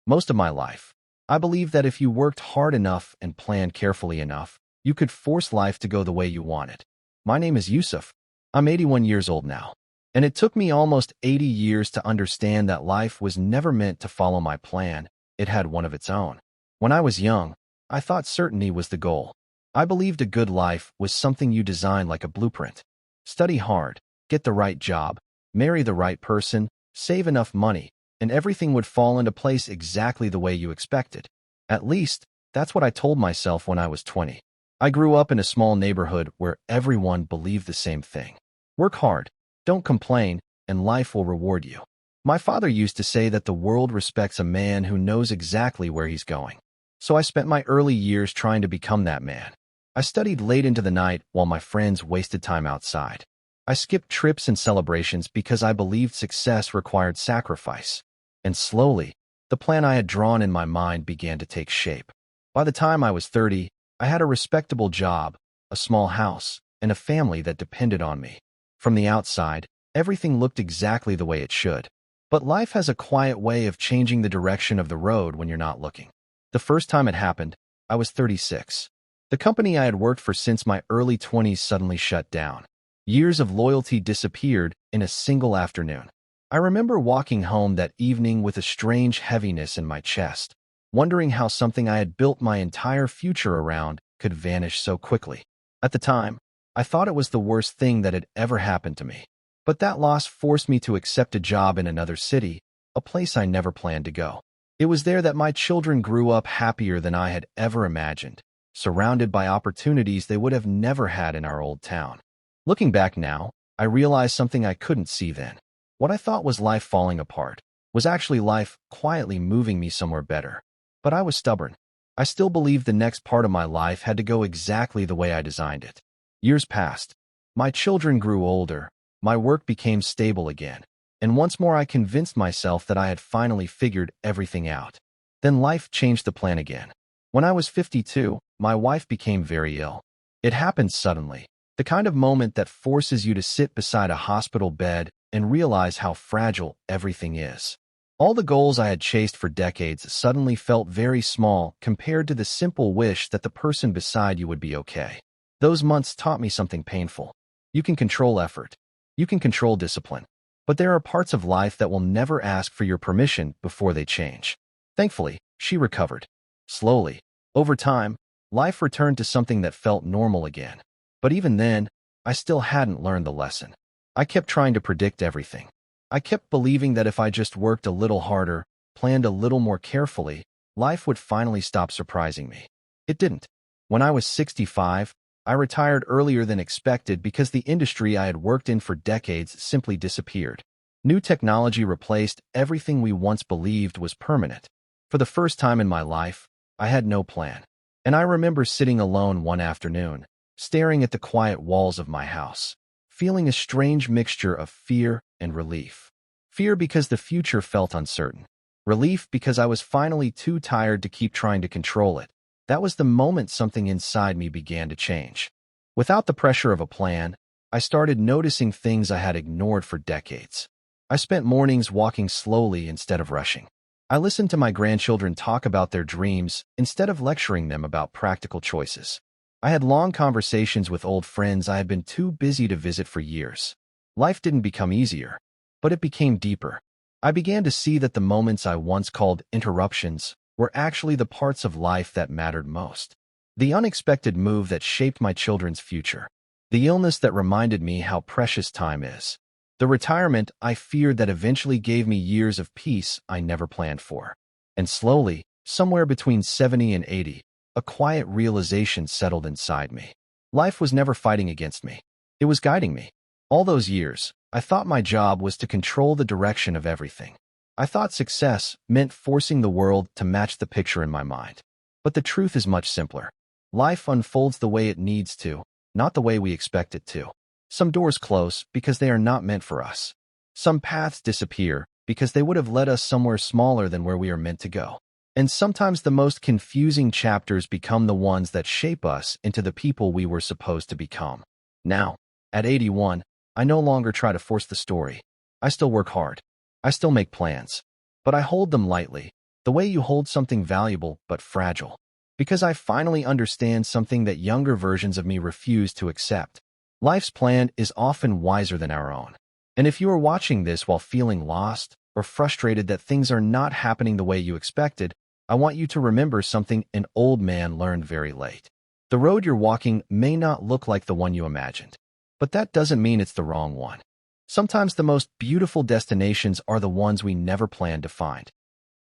Most of my life, I believed that if you worked hard enough and planned carefully enough, you could force life to go the way you wanted. My name is Yusuf. I'm 81 years old now. And it took me almost 80 years to understand that life was never meant to follow my plan. It had one of its own. When I was young, I thought certainty was the goal. I believed a good life was something you design like a blueprint. Study hard, get the right job, marry the right person, save enough money, and everything would fall into place exactly the way you expected. At least, that's what I told myself when I was 20. I grew up in a small neighborhood where everyone believed the same thing. Work hard, don't complain, and life will reward you. My father used to say that the world respects a man who knows exactly where he's going. So I spent my early years trying to become that man. I studied late into the night while my friends wasted time outside. I skipped trips and celebrations because I believed success required sacrifice. And slowly, the plan I had drawn in my mind began to take shape. By the time I was 30, I had a respectable job, a small house, and a family that depended on me. From the outside, everything looked exactly the way it should. But life has a quiet way of changing the direction of the road when you're not looking. The first time it happened, I was 36. The company I had worked for since my early 20s suddenly shut down. Years of loyalty disappeared in a single afternoon. I remember walking home that evening with a strange heaviness in my chest, wondering how something I had built my entire future around could vanish so quickly. At the time, I thought it was the worst thing that had ever happened to me. But that loss forced me to accept a job in another city, a place I never planned to go. It was there that my children grew up happier than I had ever imagined, surrounded by opportunities they would have never had in our old town. Looking back now, I realized something I couldn't see then. What I thought was life falling apart was actually life quietly moving me somewhere better. But I was stubborn. I still believed the next part of my life had to go exactly the way I designed it. Years passed. My children grew older. My work became stable again. And once more I convinced myself that I had finally figured everything out. Then life changed the plan again. When I was 52, my wife became very ill. It happened suddenly, the kind of moment that forces you to sit beside a hospital bed and realize how fragile everything is. All the goals I had chased for decades suddenly felt very small compared to the simple wish that the person beside you would be okay. Those months taught me something painful. You can control effort. You can control discipline. But there are parts of life that will never ask for your permission before they change. Thankfully, she recovered. Slowly, over time, life returned to something that felt normal again. But even then, I still hadn't learned the lesson. I kept trying to predict everything. I kept believing that if I just worked a little harder, planned a little more carefully, life would finally stop surprising me. It didn't. When I was 65, I retired earlier than expected because the industry I had worked in for decades simply disappeared. New technology replaced everything we once believed was permanent. For the first time in my life, I had no plan. And I remember sitting alone one afternoon, staring at the quiet walls of my house, feeling a strange mixture of fear and relief. Fear because the future felt uncertain. Relief because I was finally too tired to keep trying to control it. That was the moment something inside me began to change. Without the pressure of a plan, I started noticing things I had ignored for decades. I spent mornings walking slowly instead of rushing. I listened to my grandchildren talk about their dreams instead of lecturing them about practical choices. I had long conversations with old friends I had been too busy to visit for years. Life didn't become easier, but it became deeper. I began to see that the moments I once called interruptions were actually the parts of life that mattered most. The unexpected move that shaped my children's future. The illness that reminded me how precious time is. The retirement I feared that eventually gave me years of peace I never planned for. And slowly, somewhere between 70 and 80, a quiet realization settled inside me. Life was never fighting against me. It was guiding me. All those years, I thought my job was to control the direction of everything. I thought success meant forcing the world to match the picture in my mind. But the truth is much simpler. Life unfolds the way it needs to, not the way we expect it to. Some doors close because they are not meant for us. Some paths disappear because they would have led us somewhere smaller than where we are meant to go. And sometimes the most confusing chapters become the ones that shape us into the people we were supposed to become. Now, at 81, I no longer try to force the story. I still work hard. I still make plans. But I hold them lightly, the way you hold something valuable but fragile. Because I finally understand something that younger versions of me refuse to accept. Life's plan is often wiser than our own. And if you are watching this while feeling lost or frustrated that things are not happening the way you expected, I want you to remember something an old man learned very late. The road you're walking may not look like the one you imagined, but that doesn't mean it's the wrong one. Sometimes the most beautiful destinations are the ones we never planned to find.